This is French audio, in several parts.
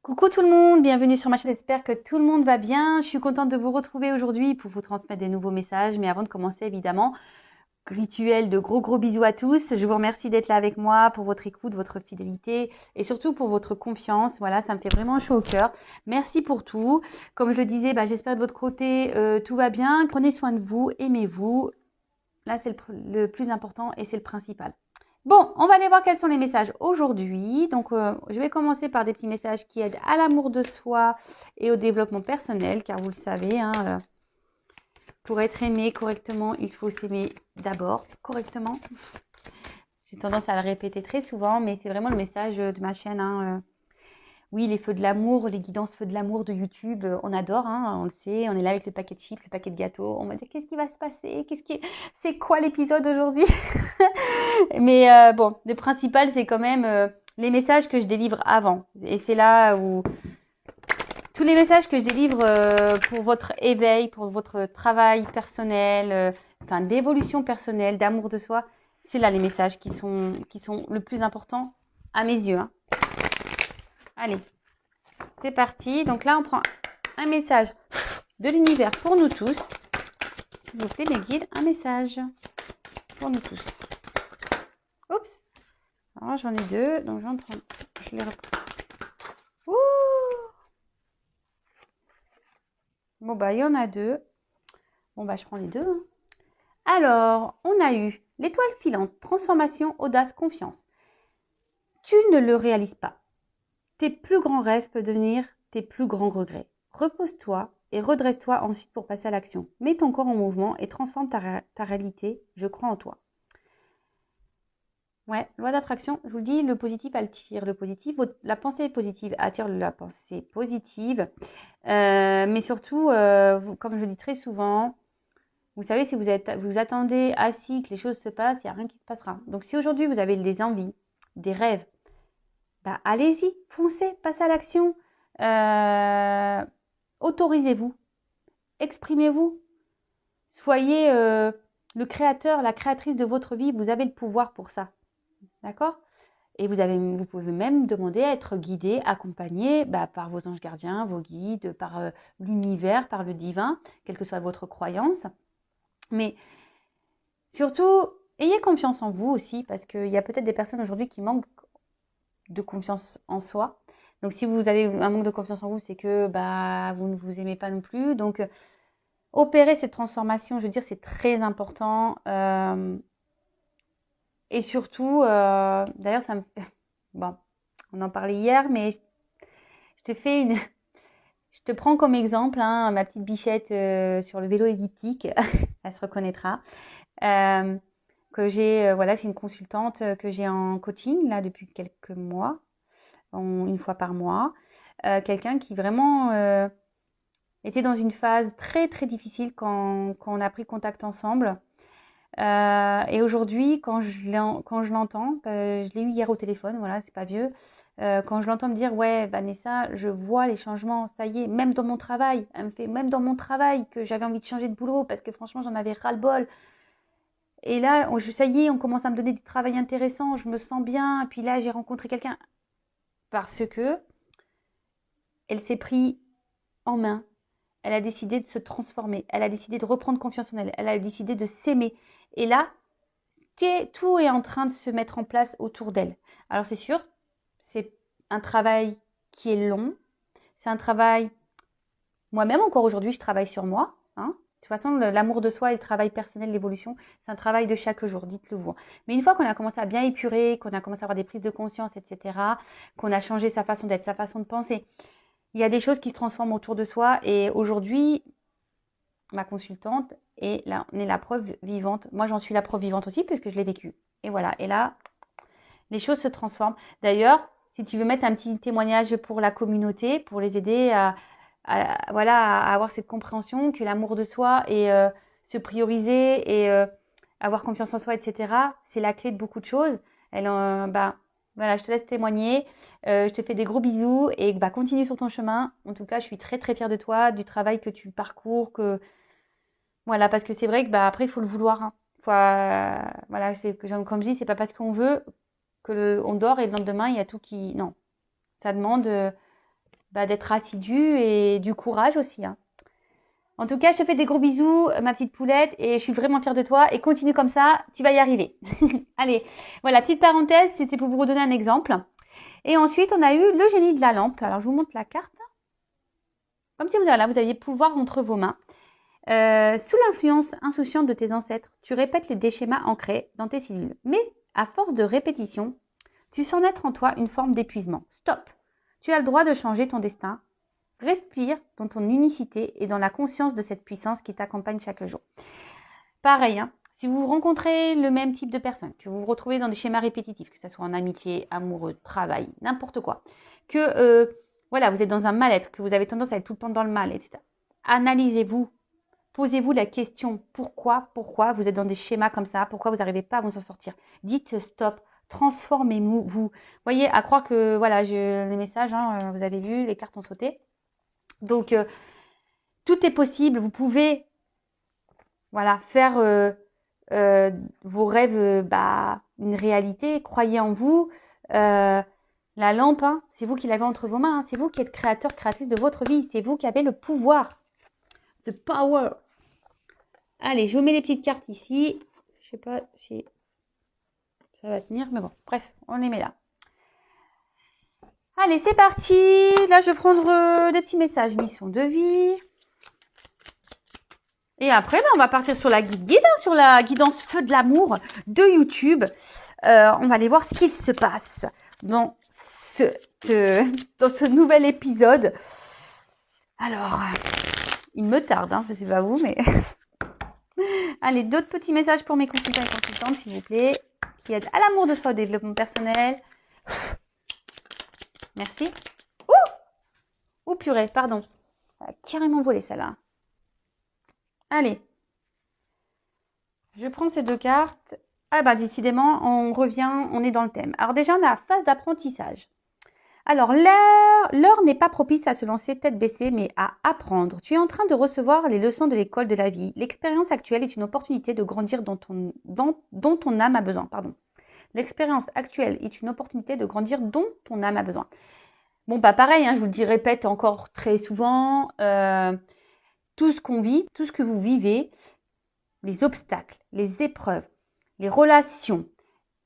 Coucou tout le monde, bienvenue sur ma chaîne, j'espère que tout le monde va bien. Je suis contente de vous retrouver aujourd'hui pour vous transmettre des nouveaux messages. Mais avant de commencer, évidemment, rituel de gros bisous à tous. Je vous remercie d'être là avec moi pour votre écoute, votre fidélité et surtout pour votre confiance. Voilà, ça me fait vraiment chaud au cœur. Merci pour tout. Comme je le disais, j'espère de votre côté, tout va bien. Prenez soin de vous, aimez-vous. Là, c'est le plus important et c'est le principal. Bon, on va aller voir quels sont les messages aujourd'hui. Donc, je vais commencer par des petits messages qui aident à l'amour de soi et au développement personnel, car vous le savez, pour être aimé correctement, il faut s'aimer d'abord correctement. J'ai tendance à le répéter très souvent, mais c'est vraiment le message de ma chaîne. Oui, les feux de l'amour, les guidances feux de l'amour de YouTube, on adore, on le sait, on est là avec le paquet de chips, le paquet de gâteaux, on va dire qu'est-ce qui va se passer, c'est quoi l'épisode aujourd'hui? Mais bon, le principal, c'est quand même les messages que je délivre avant. Et c'est là où tous les messages que je délivre pour votre éveil, pour votre travail personnel, d'évolution personnelle, d'amour de soi, c'est là les messages qui sont le plus importants à mes yeux. Allez, c'est parti. Donc là, on prend un message de l'univers pour nous tous. S'il vous plaît, mes guides, un message pour nous tous. Oups. Alors, j'en ai deux, donc j'en prends. Je les reprends. Ouh. Bon, il y en a deux. Bon, je prends les deux. Alors, on a eu l'étoile filante, transformation, audace, confiance. Tu ne le réalises pas. Tes plus grands rêves peuvent devenir tes plus grands regrets. Repose-toi et redresse-toi ensuite pour passer à l'action. Mets ton corps en mouvement et transforme ta réalité. Je crois en toi. Ouais, loi d'attraction, je vous le dis, le positif attire le positif. La pensée positive attire la pensée positive. Mais surtout, comme je le dis très souvent, vous savez, si vous attendez assis que les choses se passent, il n'y a rien qui se passera. Donc si aujourd'hui vous avez des envies, des rêves, allez-y, foncez, passez à l'action. Autorisez-vous, exprimez-vous. Soyez le créateur, la créatrice de votre vie. Vous avez le pouvoir pour ça. D'accord ? Et vous pouvez même demander à être guidé, accompagné par vos anges gardiens, vos guides, par l'univers, par le divin, quelle que soit votre croyance. Mais surtout, ayez confiance en vous aussi, parce qu'il y a peut-être des personnes aujourd'hui qui manquent de confiance en soi. Donc si vous avez un manque de confiance en vous, c'est que vous ne vous aimez pas non plus. Donc opérer cette transformation, je veux dire, c'est très important. Et surtout, d'ailleurs, ça me fait... Bon, on en parlait hier, mais je te prends comme exemple, ma petite bichette sur le vélo elliptique, elle se reconnaîtra. C'est une consultante que j'ai en coaching là depuis quelques mois, une fois par mois. Quelqu'un qui vraiment était dans une phase très très difficile quand on a pris contact ensemble. Et aujourd'hui, quand je l'entends, je l'ai eu hier au téléphone, voilà, c'est pas vieux. Quand je l'entends me dire, ouais, Vanessa, je vois les changements, ça y est, même dans mon travail, elle me fait, même dans mon travail, que j'avais envie de changer de boulot parce que franchement, j'en avais ras-le-bol. Et là, ça y est, on commence à me donner du travail intéressant, je me sens bien. Et puis là, j'ai rencontré quelqu'un parce que elle s'est pris en main. Elle a décidé de se transformer. Elle a décidé de reprendre confiance en elle. Elle a décidé de s'aimer. Et là, tout est en train de se mettre en place autour d'elle. Alors c'est sûr, c'est un travail qui est long. C'est un travail, moi-même encore aujourd'hui, je travaille sur moi. De toute façon, l'amour de soi et le travail personnel, l'évolution, c'est un travail de chaque jour, dites-le vous. Mais une fois qu'on a commencé à bien épurer, qu'on a commencé à avoir des prises de conscience, etc., qu'on a changé sa façon d'être, sa façon de penser, il y a des choses qui se transforment autour de soi. Et aujourd'hui, ma consultante est là, on est la preuve vivante. Moi, j'en suis la preuve vivante aussi puisque je l'ai vécu. Et voilà. Et là, les choses se transforment. D'ailleurs, si tu veux mettre un petit témoignage pour la communauté, pour les aider à avoir cette compréhension que l'amour de soi et se prioriser et avoir confiance en soi, etc., c'est la clé de beaucoup de choses. Voilà, je te laisse témoigner. Je te fais des gros bisous et continue sur ton chemin. En tout cas, je suis très très fière de toi, du travail que tu parcours, voilà, parce que c'est vrai que après il faut le vouloir. Voilà, comme je dis, c'est pas parce qu'on veut on dort et le lendemain il y a tout qui. Non, ça demande d'être assidu et du courage aussi, hein. En tout cas, je te fais des gros bisous, ma petite poulette, et je suis vraiment fière de toi. Et continue comme ça, tu vas y arriver. Allez, voilà, petite parenthèse, c'était pour vous redonner un exemple. Et ensuite, on a eu le génie de la lampe. Alors, je vous montre la carte. Comme si vous aviez le pouvoir entre vos mains. Sous l'influence insouciante de tes ancêtres, tu répètes des schémas ancrés dans tes cellules. Mais à force de répétition, tu sens naître en toi une forme d'épuisement. Stop. Tu as le droit de changer ton destin. Respire dans ton unicité et dans la conscience de cette puissance qui t'accompagne chaque jour. Pareil, hein, si vous rencontrez le même type de personne, que vous vous retrouvez dans des schémas répétitifs, que ce soit en amitié, amoureux, travail, n'importe quoi, que voilà, vous êtes dans un mal-être, que vous avez tendance à être tout le temps dans le mal, etc. Analysez-vous, posez-vous la question pourquoi vous êtes dans des schémas comme ça, pourquoi vous n'arrivez pas à vous en sortir. Dites stop, transformez-vous. Vous voyez, à croire que voilà, les messages, hein, vous avez vu, les cartes ont sauté. Donc, tout est possible. Vous pouvez voilà, faire vos rêves une réalité. Croyez en vous. La lampe, hein, c'est vous qui l'avez entre vos mains. Hein. C'est vous qui êtes créateur, créatrice de votre vie. C'est vous qui avez le pouvoir. The power. Allez, je vous mets les petites cartes ici. Je sais pas si ça va tenir, mais bon, bref, on les met là. Allez, c'est parti. Là, je vais prendre des petits messages mission de vie. Et après, on va partir sur la guide, hein, sur la guidance feu de l'amour de YouTube. On va aller voir ce qu'il se passe dans ce nouvel épisode. Alors, il me tarde, hein, je ne sais pas vous, mais... Allez, d'autres petits messages pour mes consultants et consultantes, s'il vous plaît, qui aident à l'amour de soi, au développement personnel. Merci. Ouh, purée, pardon. Ça a carrément volé, celle-là. Allez. Je prends ces deux cartes. Ah bah, décidément, on revient, on est dans le thème. Alors déjà, on a la phase d'apprentissage. Alors, l'heure n'est pas propice à se lancer tête baissée, mais à apprendre. Tu es en train de recevoir les leçons de l'école de la vie. L'expérience actuelle est une opportunité de grandir dont ton âme a besoin. L'expérience actuelle est une opportunité de grandir dont ton âme a besoin. Bon, bah pareil, hein, je vous le répète encore très souvent, tout ce qu'on vit, tout ce que vous vivez, les obstacles, les épreuves, les relations,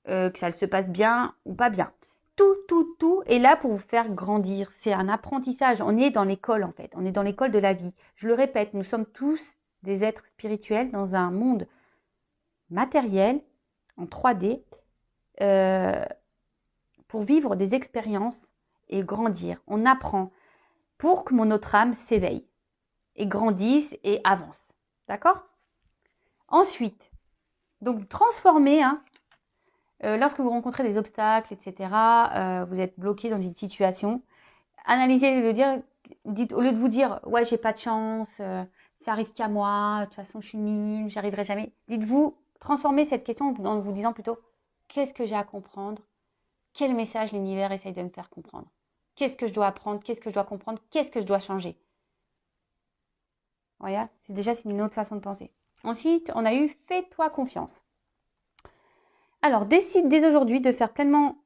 que ça se passe bien ou pas bien, tout est là pour vous faire grandir. C'est un apprentissage. On est dans l'école en fait. On est dans l'école de la vie. Je le répète, nous sommes tous des êtres spirituels dans un monde matériel, en 3D, pour vivre des expériences et grandir. On apprend pour que notre âme s'éveille et grandisse et avance. D'accord ? Ensuite, donc transformer, hein, lorsque vous rencontrez des obstacles, etc., vous êtes bloqué dans une situation, analysez le dire, dites, au lieu de vous dire « ouais, j'ai pas de chance, ça arrive qu'à moi, de toute façon, je suis nulle, j'y arriverai jamais », dites-vous, transformez cette question en vous disant plutôt « qu'est-ce que j'ai à comprendre ? Quel message l'univers essaye de me faire comprendre ? Qu'est-ce que je dois apprendre ? Qu'est-ce que je dois comprendre ? Qu'est-ce que je dois changer ?» Voilà, c'est une autre façon de penser. Ensuite, on a eu « fais-toi confiance ». Alors, décide dès aujourd'hui de faire pleinement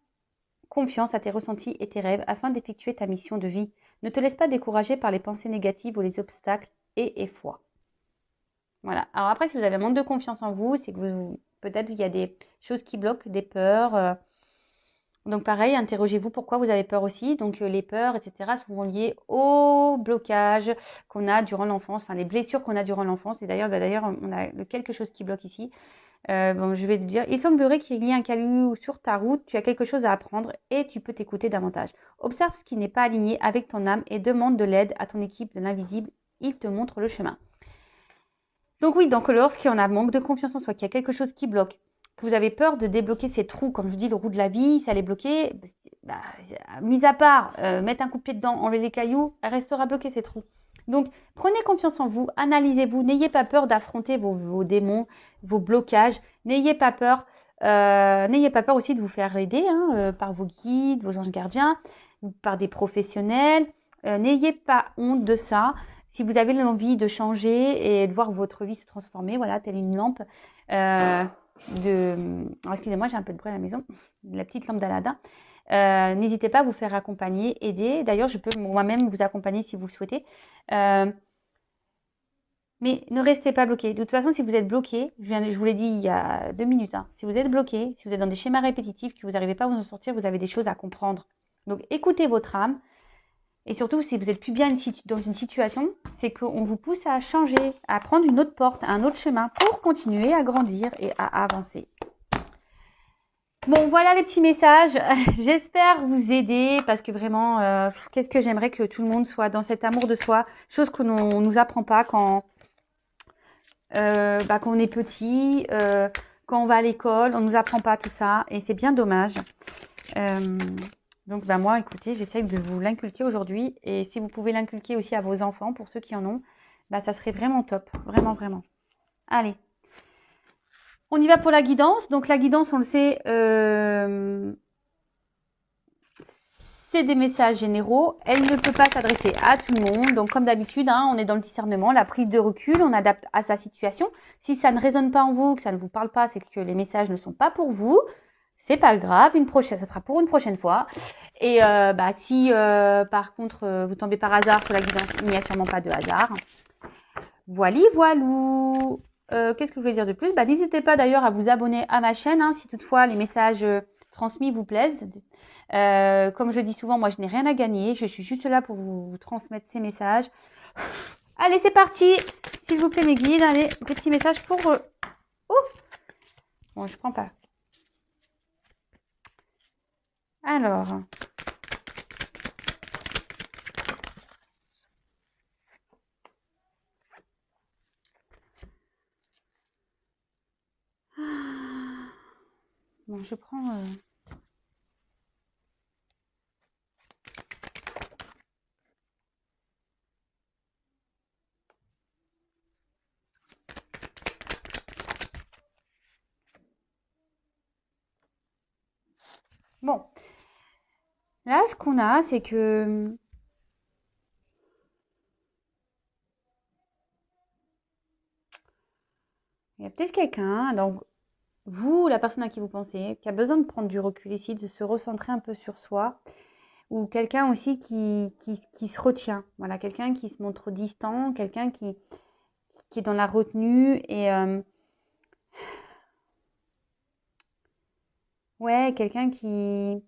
confiance à tes ressentis et tes rêves afin d'effectuer ta mission de vie. Ne te laisse pas décourager par les pensées négatives ou les obstacles et foi. Voilà. Alors après, si vous avez un manque de confiance en vous, c'est que peut-être il y a des choses qui bloquent, des peurs. Donc pareil, interrogez-vous pourquoi vous avez peur aussi. Donc les peurs, etc. sont liées au blocage qu'on a durant l'enfance, enfin les blessures qu'on a durant l'enfance. Et d'ailleurs, on a quelque chose qui bloque ici. Je vais te dire, il semblerait qu'il y ait un caillou sur ta route, tu as quelque chose à apprendre et tu peux t'écouter davantage. Observe ce qui n'est pas aligné avec ton âme et demande de l'aide à ton équipe de l'invisible, il te montre le chemin. Donc oui, lorsqu'il y en a manque de confiance en soi, qu'il y a quelque chose qui bloque, que vous avez peur de débloquer ces trous, comme je vous dis, le roue de la vie, ça allait bloquer, mis à part mettre un coup de pied dedans, enlever les cailloux, elle restera bloquée ces trous. Donc, prenez confiance en vous, analysez-vous, n'ayez pas peur d'affronter vos démons, vos blocages, n'ayez pas peur aussi de vous faire aider par vos guides, vos anges gardiens, par des professionnels. N'ayez pas honte de ça. Si vous avez l'envie de changer et de voir votre vie se transformer, voilà, telle une lampe excusez-moi, j'ai un peu de bruit à la maison, la petite lampe d'Aladin. N'hésitez pas à vous faire accompagner, aider. D'ailleurs, je peux moi-même vous accompagner si vous le souhaitez. Mais ne restez pas bloqué. De toute façon, si vous êtes bloqué, je vous l'ai dit il y a 2 minutes, hein, si vous êtes bloqué, si vous êtes dans des schémas répétitifs, que vous n'arrivez pas à vous en sortir, vous avez des choses à comprendre. Donc, écoutez votre âme. Et surtout, si vous êtes plus bien dans une situation, c'est qu'on vous pousse à changer, à prendre une autre porte, un autre chemin pour continuer à grandir et à avancer. Bon, voilà les petits messages. J'espère vous aider parce que vraiment, qu'est-ce que j'aimerais que tout le monde soit dans cet amour de soi, chose que l'on nous apprend pas quand on est petit, quand on va à l'école, on nous apprend pas tout ça et c'est bien dommage. Donc moi, écoutez, j'essaye de vous l'inculquer aujourd'hui et si vous pouvez l'inculquer aussi à vos enfants, pour ceux qui en ont, ça serait vraiment top, vraiment, vraiment. Allez, on y va pour la guidance. Donc la guidance, on le sait, c'est des messages généraux. Elle ne peut pas s'adresser à tout le monde. Donc comme d'habitude, hein, on est dans le discernement, la prise de recul, on adapte à sa situation. Si ça ne résonne pas en vous, que ça ne vous parle pas, c'est que les messages ne sont pas pour vous. C'est pas grave, ça sera pour une prochaine fois. Et si par contre vous tombez par hasard sur la guidance, il n'y a sûrement pas de hasard. Voilou. Qu'est-ce que je voulais dire de plus? N'hésitez pas d'ailleurs à vous abonner à ma chaîne, hein, si toutefois les messages transmis vous plaisent. Comme je dis souvent, moi je n'ai rien à gagner, je suis juste là pour vous transmettre ces messages. Allez, c'est parti. S'il vous plaît mes guides, allez, petit message pour... Bon, je prends pas. Alors... Bon, je prends... Bon, là, ce qu'on a, c'est que... Il y a peut-être quelqu'un, donc vous, la personne à qui vous pensez, qui a besoin de prendre du recul ici, de se recentrer un peu sur soi, ou quelqu'un aussi qui se retient. Voilà, quelqu'un qui se montre distant, quelqu'un qui est dans la retenue et... ouais, quelqu'un qui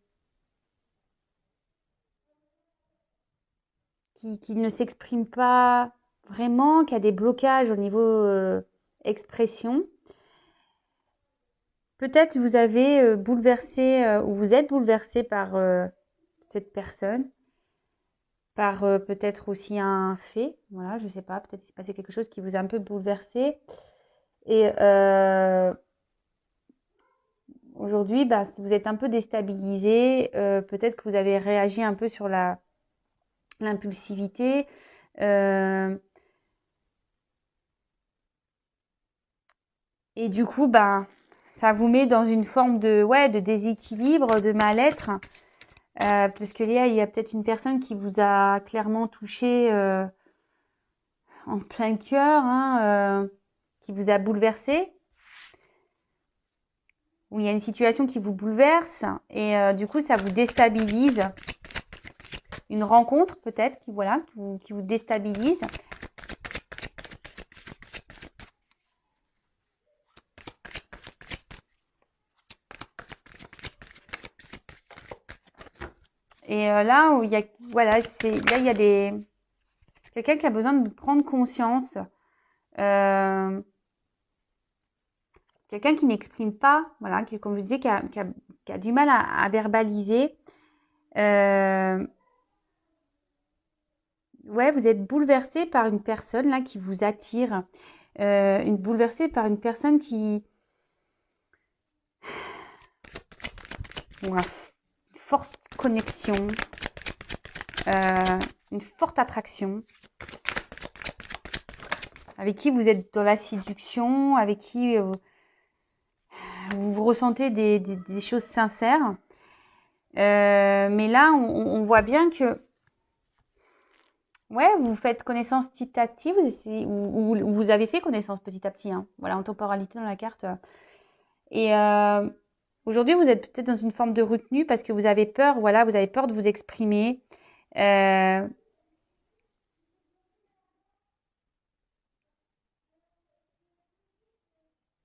ne s'exprime pas vraiment, qui a des blocages au niveau expression. Peut-être vous avez bouleversé ou vous êtes bouleversé par cette personne, par peut-être aussi un fait. Voilà, je sais pas, peut-être s'est passé quelque chose qui vous a un peu bouleversé. Et aujourd'hui, vous êtes un peu déstabilisé. Peut-être que vous avez réagi un peu sur l'impulsivité. Et du coup, ça vous met dans une forme de déséquilibre, de mal-être. Parce que là, il y a peut-être une personne qui vous a clairement touché en plein cœur, hein, qui vous a bouleversé. Ou il y a une situation qui vous bouleverse et du coup, ça vous déstabilise. Une rencontre peut-être qui vous déstabilise. Et là où il y a, voilà, là il y a quelqu'un qui a besoin de prendre conscience, quelqu'un qui n'exprime pas, voilà, comme je disais, qui a du mal à verbaliser. Ouais, vous êtes bouleversé par une personne là qui vous attire, bouleversé par une personne qui une forte connexion, une forte attraction, avec qui vous êtes dans la séduction, avec qui vous ressentez des choses sincères. Mais là, on voit bien que ouais, vous faites connaissance petit à petit, ou vous avez fait connaissance petit à petit, hein, voilà, en temporalité dans la carte. Et Aujourd'hui, vous êtes peut-être dans une forme de retenue parce que vous avez peur, voilà, vous avez peur de vous exprimer. Euh,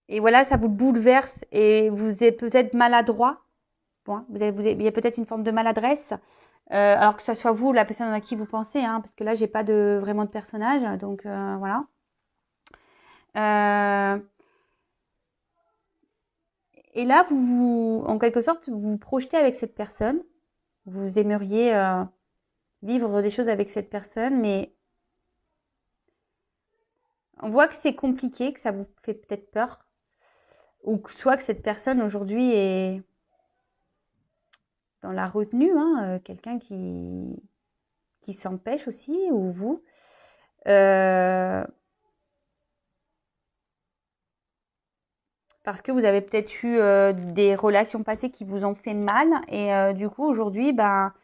et voilà, ça vous bouleverse et vous êtes peut-être maladroit. Bon, hein, il y a peut-être une forme de maladresse. Alors que ce soit vous, la personne à qui vous pensez, hein, parce que là, j'ai pas vraiment de personnage, donc voilà. Euh, et là, en quelque sorte, vous vous projetez avec cette personne. Vous aimeriez vivre des choses avec cette personne, mais on voit que c'est compliqué, que ça vous fait peut-être peur, ou que soit que cette personne aujourd'hui est dans la retenue, hein, quelqu'un qui s'empêche aussi, ou vous. Euh, parce que vous avez peut-être eu des relations passées qui vous ont fait mal, et du coup aujourd'hui, ben,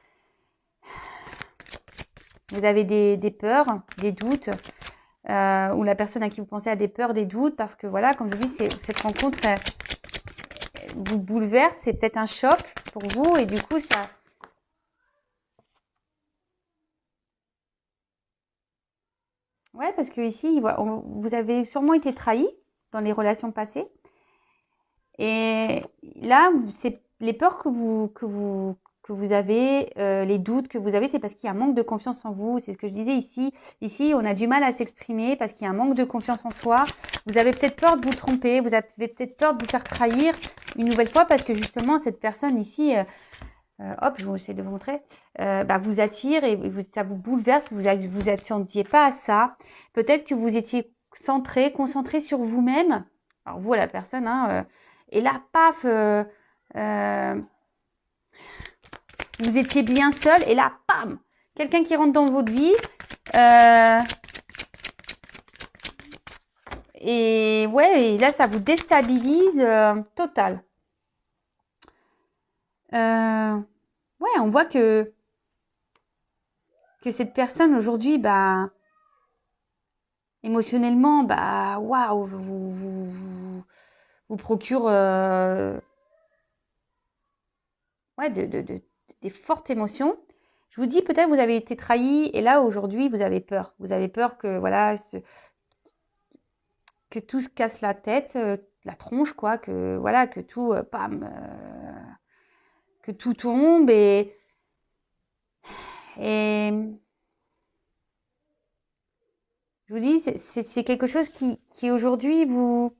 vous avez des peurs, des doutes, ou la personne à qui vous pensez a des peurs, des doutes, parce que voilà, comme je dis, cette rencontre vous bouleverse, c'est peut-être un choc pour vous, et du coup ça. Ouais, parce que ici, vous avez sûrement été trahi dans les relations passées. Et là, c'est les peurs que vous avez, les doutes que vous avez, c'est parce qu'il y a un manque de confiance en vous. C'est ce que je disais ici. Ici, on a du mal à s'exprimer parce qu'il y a un manque de confiance en soi. Vous avez peut-être peur de vous tromper. Vous avez peut-être peur de vous faire trahir une nouvelle fois parce que justement, cette personne ici, hop, je vais essayer de vous montrer, bah, vous attire et ça vous bouleverse. Vous attendiez pas à ça. Peut-être que vous étiez concentré sur vous-même. Alors vous, la personne, hein, et là, paf, euh, vous étiez bien seul. Et là, pam, quelqu'un qui rentre dans votre vie. euh, et ouais, et là, ça vous déstabilise total. Ouais, on voit que cette personne aujourd'hui, bah, émotionnellement, bah, waouh, vous procure ouais, des fortes émotions. Je vous dis, peut-être vous avez été trahi et là, aujourd'hui, vous avez peur. Vous avez peur que, voilà, que tout se casse la tête, la tronche, quoi, que, voilà, que tout, pam, que tout tombe et je vous dis, c'est quelque chose qui aujourd'hui vous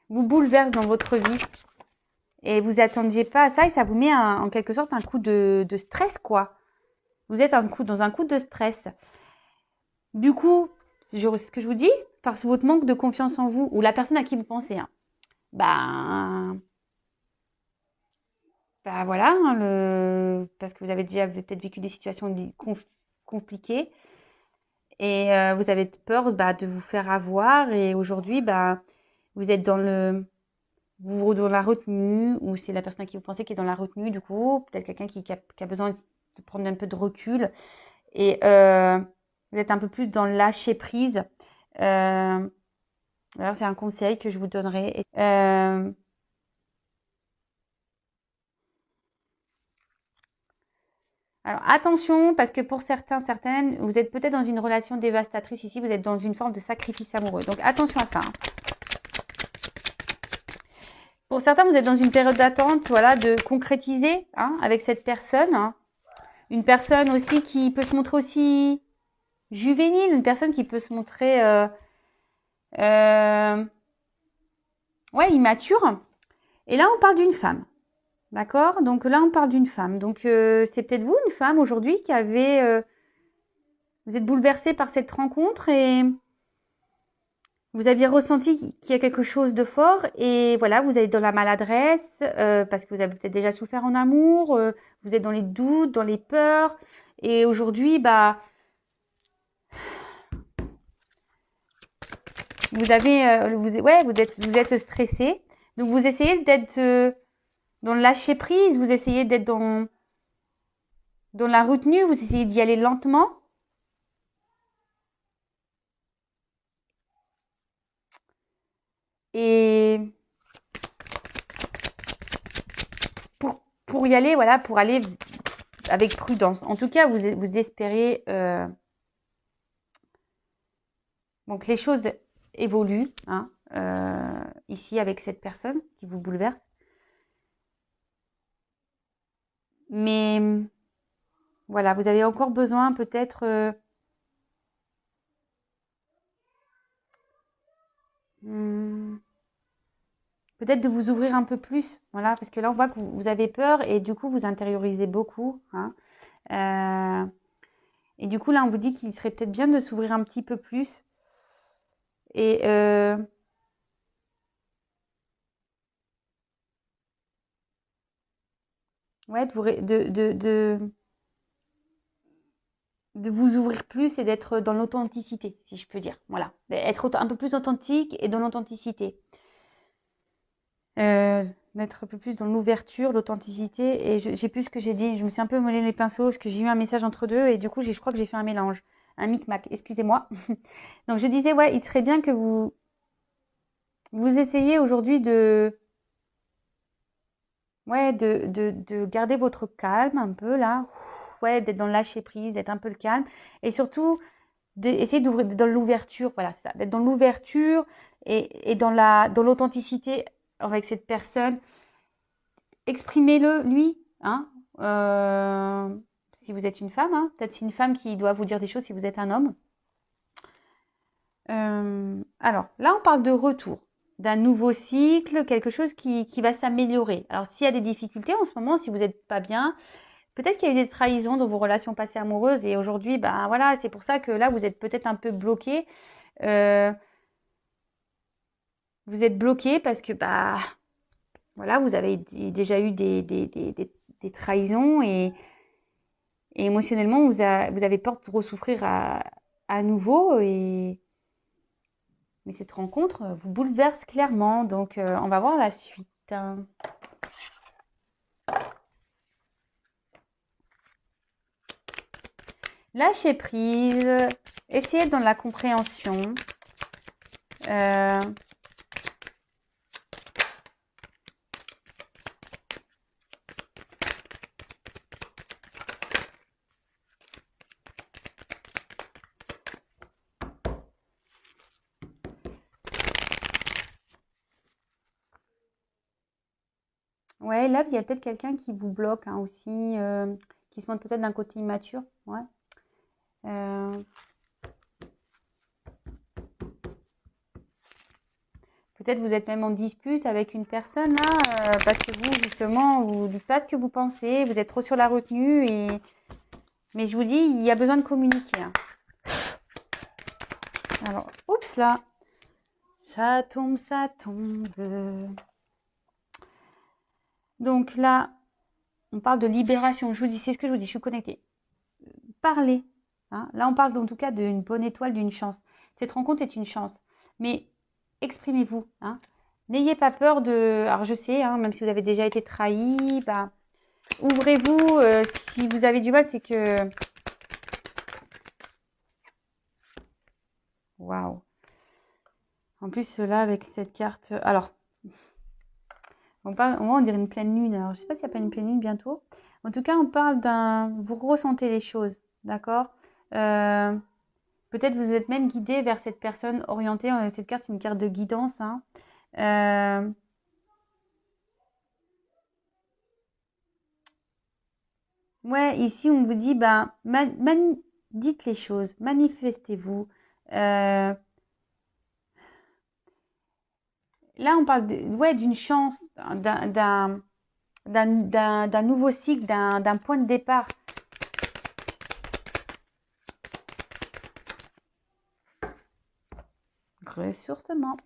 bouleverse dans votre vie. Et vous attendiez pas à ça et ça vous met en quelque sorte un coup de stress, quoi. Vous êtes dans un coup de stress. Du coup, ce que je vous dis, parce que votre manque de confiance en vous ou la personne à qui vous pensez, hein, ben, ben voilà, hein, parce que vous avez déjà peut-être vécu des situations compliquées et vous avez peur bah, de vous faire avoir et aujourd'hui, bah, vous êtes dans la retenue ou c'est la personne à qui vous pensez qui est dans la retenue du coup, peut-être quelqu'un qui a besoin de prendre un peu de recul et vous êtes un peu plus dans le lâcher prise. Alors c'est un conseil que je vous donnerai. Alors attention, parce que pour certaines, vous êtes peut-être dans une relation dévastatrice ici, vous êtes dans une forme de sacrifice amoureux. Donc attention à ça. Hein. Pour certains, vous êtes dans une période d'attente, voilà, de concrétiser hein, avec cette personne. Hein. Une personne aussi qui peut se montrer aussi juvénile, une personne qui peut se montrer euh, ouais, immature. Et là, on parle d'une femme. D'accord? Donc là, on parle d'une femme. Donc c'est peut-être vous, une femme aujourd'hui, qui avait... vous êtes bouleversée par cette rencontre et vous aviez ressenti qu'il y a quelque chose de fort et voilà, vous êtes dans la maladresse parce que vous avez peut-être déjà souffert en amour, vous êtes dans les doutes, dans les peurs et aujourd'hui, bah, vous êtes stressé. Donc vous essayez d'être dans le lâcher prise, vous essayez d'être dans la retenue, vous essayez d'y aller lentement. Et pour y aller, voilà, pour aller avec prudence. En tout cas, vous espérez donc les choses évoluent hein, ici avec cette personne qui vous bouleverse. Mais voilà, vous avez encore besoin peut-être peut-être de vous ouvrir un peu plus. Voilà, parce que là, on voit que vous avez peur et du coup, vous intériorisez beaucoup. Hein. Et du coup, là, on vous dit qu'il serait peut-être bien de s'ouvrir un petit peu plus. Et ouais, de vous ouvrir plus et d'être dans l'authenticité, si je peux dire. Voilà, être un peu plus authentique et dans l'authenticité. D'être un peu plus dans l'ouverture, l'authenticité. Et j'ai plus ce que j'ai dit. Je me suis un peu mêlé les pinceaux parce que j'ai eu un message entre deux et du coup, je crois que j'ai fait un mélange, un micmac. Excusez-moi. Donc, je disais, ouais, il serait bien que vous essayiez aujourd'hui ouais, de garder votre calme un peu là. Ouais, d'être dans le lâcher prise, d'être un peu le calme. Et surtout, d'essayer d'ouvrir dans l'ouverture. Voilà, c'est ça. D'être dans l'ouverture et dans l'authenticité avec cette personne. Exprimez-le, lui. Hein, si vous êtes une femme, hein. Peut-être c'est une femme qui doit vous dire des choses si vous êtes un homme. Alors, là, on parle de retour, d'un nouveau cycle, quelque chose qui va s'améliorer. Alors, s'il y a des difficultés en ce moment, si vous n'êtes pas bien, peut-être qu'il y a eu des trahisons dans vos relations passées amoureuses et aujourd'hui, ben voilà, c'est pour ça que là, vous êtes peut-être un peu bloqué. Vous êtes bloqué parce que, bah, voilà, vous avez déjà eu des trahisons et émotionnellement, vous avez peur de ressouffrir à nouveau. Mais cette rencontre vous bouleverse clairement. Donc, on va voir la suite. Lâcher prise. Essayez dans la compréhension. Ouais, là, il y a peut-être quelqu'un qui vous bloque hein, aussi, qui se montre peut-être d'un côté immature. Ouais. Peut-être vous êtes même en dispute avec une personne là, parce que vous, justement, vous dites pas ce que vous pensez, vous êtes trop sur la retenue. Mais je vous dis, il y a besoin de communiquer. Hein. Alors, oups là, ça tombe, ça tombe. Donc là, on parle de libération. Je vous dis, c'est ce que je vous dis, je suis connectée. Parlez. Hein. Là, on parle en tout cas d'une bonne étoile, d'une chance. Cette rencontre est une chance. Mais exprimez-vous. Hein. N'ayez pas peur de... Alors, je sais, hein, même si vous avez déjà été trahi, bah, ouvrez-vous. Si vous avez du mal, c'est que... Waouh. En plus, là, avec cette carte... Alors, au moins, on dirait une pleine lune. Alors, je ne sais pas s'il n'y a pas une pleine lune bientôt. En tout cas, on parle d'un... Vous ressentez les choses, d'accord peut-être vous êtes même guidé vers cette personne orientée. Cette carte, c'est une carte de guidance. Hein. Ouais, ici, on vous dit, ben, dites les choses, manifestez-vous. Là, on parle ouais, d'une chance, d'un nouveau cycle, d'un point de départ. Ressourcement.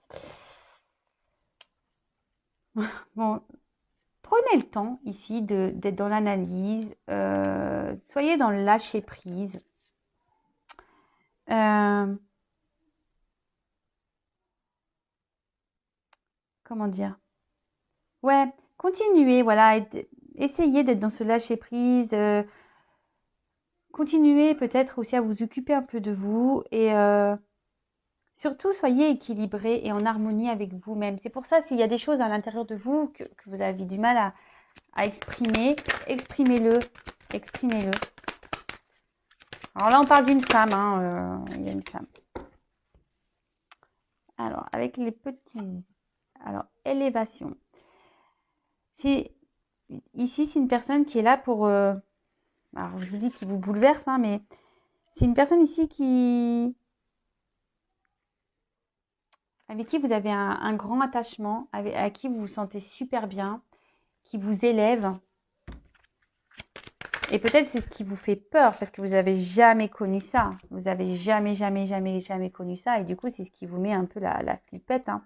Bon, prenez le temps ici d'être dans l'analyse. Soyez dans le lâcher prise. Comment dire? Ouais, continuez, voilà. Essayez d'être dans ce lâcher prise. Continuez peut-être aussi à vous occuper un peu de vous et surtout soyez équilibré et en harmonie avec vous-même. C'est pour ça s'il y a des choses à l'intérieur de vous que vous avez du mal à exprimer, exprimez-le, exprimez-le. Alors là, on parle d'une femme, hein, il y a une femme. Alors, avec les petits... Alors, élévation. Ici, c'est une personne qui est là pour... alors, je vous dis qu'il vous bouleverse, hein, mais c'est une personne ici avec qui vous avez un grand attachement, à qui vous vous sentez super bien, qui vous élève. Et peut-être c'est ce qui vous fait peur parce que vous n'avez jamais connu ça. Vous n'avez jamais connu ça. Et du coup, c'est ce qui vous met un peu la flippette. Hein.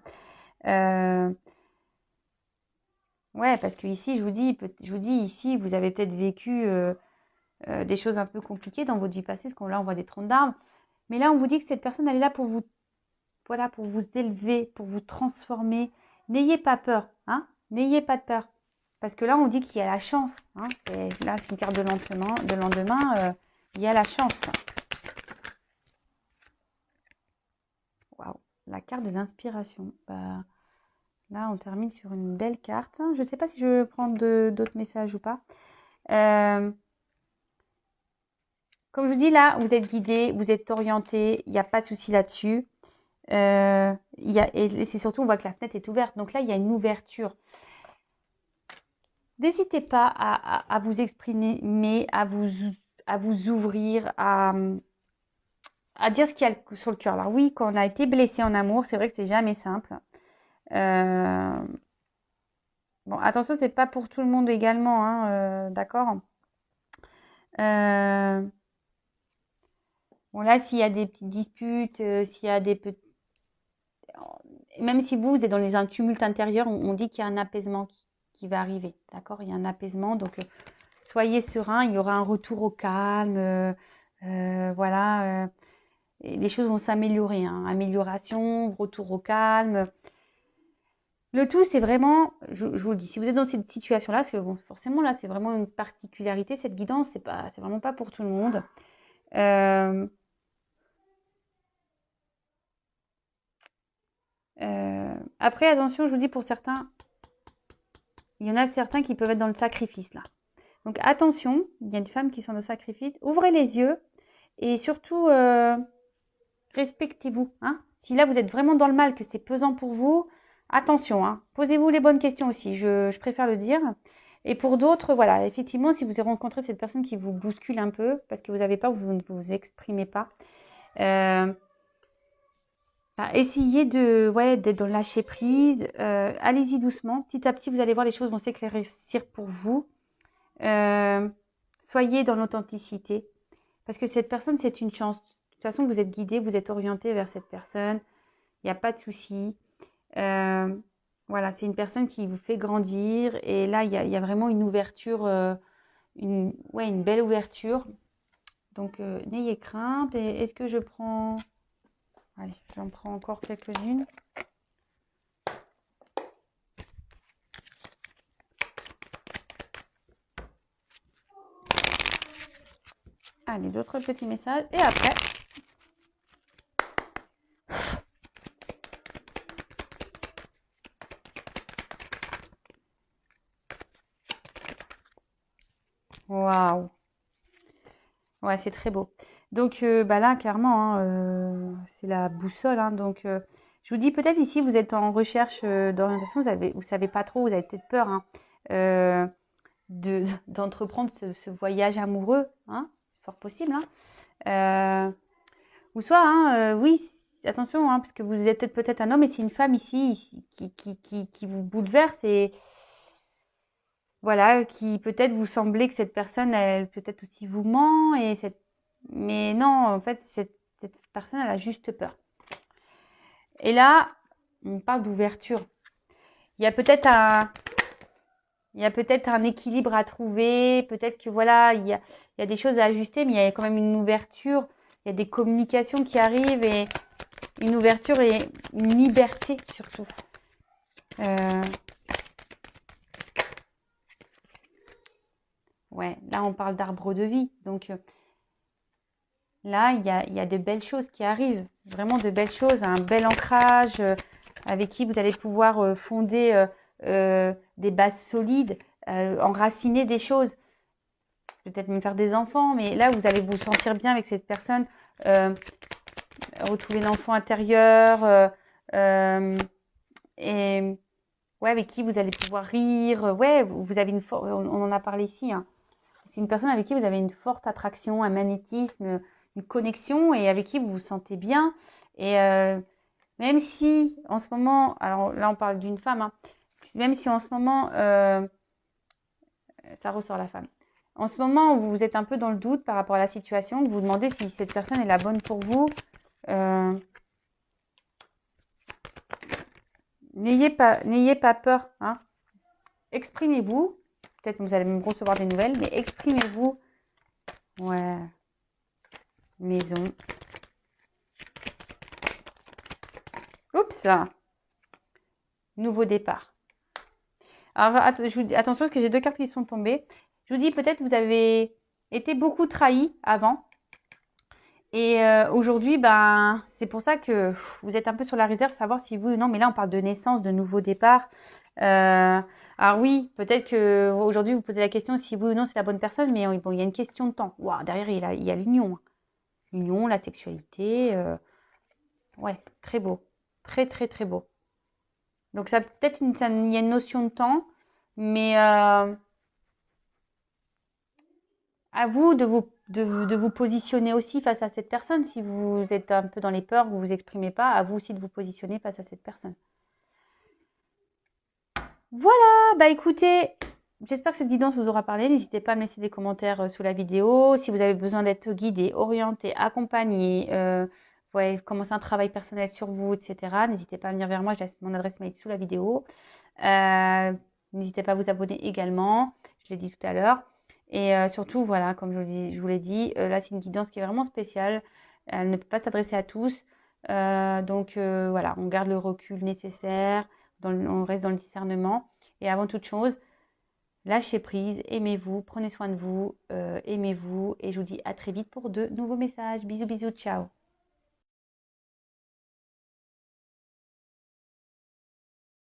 Ouais, parce que ici, je vous dis, ici, vous avez peut-être vécu des choses un peu compliquées dans votre vie passée, parce qu'on là, on voit des troncs d'arbres. Mais là, on vous dit que cette personne, elle est là pour vous, voilà, pour vous élever, pour vous transformer. N'ayez pas peur, hein. N'ayez pas de peur. Parce que là, on dit qu'il y a la chance. Hein. Là, c'est une carte de lendemain. Il y a la chance. Waouh, la carte de l'inspiration. Bah, là, on termine sur une belle carte. Je ne sais pas si je vais prendre d'autres messages ou pas. Comme je vous dis, là, vous êtes guidé, vous êtes orienté. Il n'y a pas de souci là-dessus. Et c'est surtout, on voit que la fenêtre est ouverte. Donc là, il y a une ouverture. N'hésitez pas à vous exprimer, mais à vous ouvrir, à dire ce qu'il y a sur le cœur. Alors oui, quand on a été blessé en amour, c'est vrai que c'est jamais simple. Bon, attention, c'est pas pour tout le monde également, hein, d'accord. Bon là, s'il y a des petites disputes, s'il y a des petits... Même si vous êtes dans un tumulte intérieur, on dit qu'il y a un apaisement qui va arriver, d'accord. Il y a un apaisement, donc soyez serein, il y aura un retour au calme, voilà. Et les choses vont s'améliorer, hein. Amélioration, retour au calme. Le tout, c'est vraiment, je vous le dis, si vous êtes dans cette situation-là, parce que bon, forcément, là, c'est vraiment une particularité, cette guidance, c'est vraiment pas pour tout le monde. Après, attention, je vous dis, pour certains, il y en a certains qui peuvent être dans le sacrifice, là. Donc, attention, il y a des femmes qui sont dans le sacrifice. Ouvrez les yeux et surtout, respectez-vous. Hein. Si là, vous êtes vraiment dans le mal, que c'est pesant pour vous, attention. Hein. Posez-vous les bonnes questions aussi, je préfère le dire. Et pour d'autres, voilà, effectivement, si vous avez rencontré cette personne qui vous bouscule un peu, parce que vous n'avez pas, vous ne vous exprimez pas, essayez d'être dans le lâcher prise. Allez-y doucement. Petit à petit, vous allez voir, les choses vont s'éclaircir pour vous. Soyez dans l'authenticité. Parce que cette personne, c'est une chance. De toute façon, vous êtes guidé, vous êtes orienté vers cette personne. Il n'y a pas de souci. Voilà, c'est une personne qui vous fait grandir. Et là, il y a vraiment une ouverture, une belle ouverture. Donc, n'ayez crainte. Et est-ce que je prends... Allez, j'en prends encore quelques-unes. Allez, d'autres petits messages. Et après... Waouh! Ouais, c'est très beau. Donc, là, clairement, hein, c'est la boussole. Hein, donc, je vous dis, peut-être ici, vous êtes en recherche d'orientation, vous savez pas trop, vous avez peut-être peur hein, d'entreprendre ce voyage amoureux. Hein, fort possible. Hein, ou soit, hein, oui, attention, hein, parce que vous êtes peut-être un homme et c'est une femme ici qui vous bouleverse et voilà, qui peut-être vous semblez que cette personne, elle peut-être aussi vous ment mais non, en fait, cette personne, elle a juste peur. Et là, on parle d'ouverture. Il y a peut-être un équilibre à trouver. Peut-être que voilà, il y a des choses à ajuster, mais il y a quand même une ouverture. Il y a des communications qui arrivent et une ouverture et une liberté surtout. Ouais, là, on parle d'arbre de vie. Donc, là, il y a de belles choses qui arrivent. Vraiment de belles choses, un bel ancrage avec qui vous allez pouvoir fonder des bases solides. enraciner des choses, peut-être même faire des enfants, mais là, vous allez vous sentir bien avec cette personne, retrouver l'enfant intérieur, et ouais, avec qui vous allez pouvoir rire. Ouais, vous avez on en a parlé ici, hein. C'est une personne avec qui vous avez une forte attraction, un magnétisme, une connexion et avec qui vous vous sentez bien. Et même si en ce moment, alors là on parle d'une femme, hein, même si en ce moment, ça ressort la femme. En ce moment où vous êtes un peu dans le doute par rapport à la situation, vous vous demandez si cette personne est la bonne pour vous, n'ayez pas peur, hein. Exprimez-vous. Peut-être que vous allez même recevoir des nouvelles, mais exprimez-vous. Ouais. Maison. Oups là. Nouveau départ. Alors, attention parce que j'ai deux cartes qui sont tombées. Je vous dis, peut-être vous avez été beaucoup trahi avant. Et aujourd'hui, ben, c'est pour ça que vous êtes un peu sur la réserve, savoir si oui ou non. Mais là, on parle de naissance, de nouveau départ. Alors oui, peut-être que aujourd'hui vous posez la question si oui ou non c'est la bonne personne, mais bon, il y a une question de temps. Wow, derrière, il y a l'union. L'union, la sexualité. Ouais, très beau. Très, très, très beau. Donc, ça peut-être il y a une notion de temps, mais à vous de vous positionner aussi face à cette personne. Si vous êtes un peu dans les peurs, vous vous exprimez pas, à vous aussi de vous positionner face à cette personne. Voilà, bah écoutez, j'espère que cette guidance vous aura parlé. N'hésitez pas à me laisser des commentaires sous la vidéo. Si vous avez besoin d'être guidé, orienté, accompagné, ouais, commencer un travail personnel sur vous, etc. N'hésitez pas à venir vers moi, je laisse mon adresse mail sous la vidéo. N'hésitez pas à vous abonner également, je l'ai dit tout à l'heure. Et surtout, voilà, comme je vous l'ai dit, là c'est une guidance qui est vraiment spéciale. Elle ne peut pas s'adresser à tous. Donc voilà, on garde le recul nécessaire, on reste dans le discernement. Et avant toute chose, lâchez prise, aimez-vous, prenez soin de vous, aimez-vous. Et je vous dis à très vite pour de nouveaux messages. Bisous, bisous, ciao.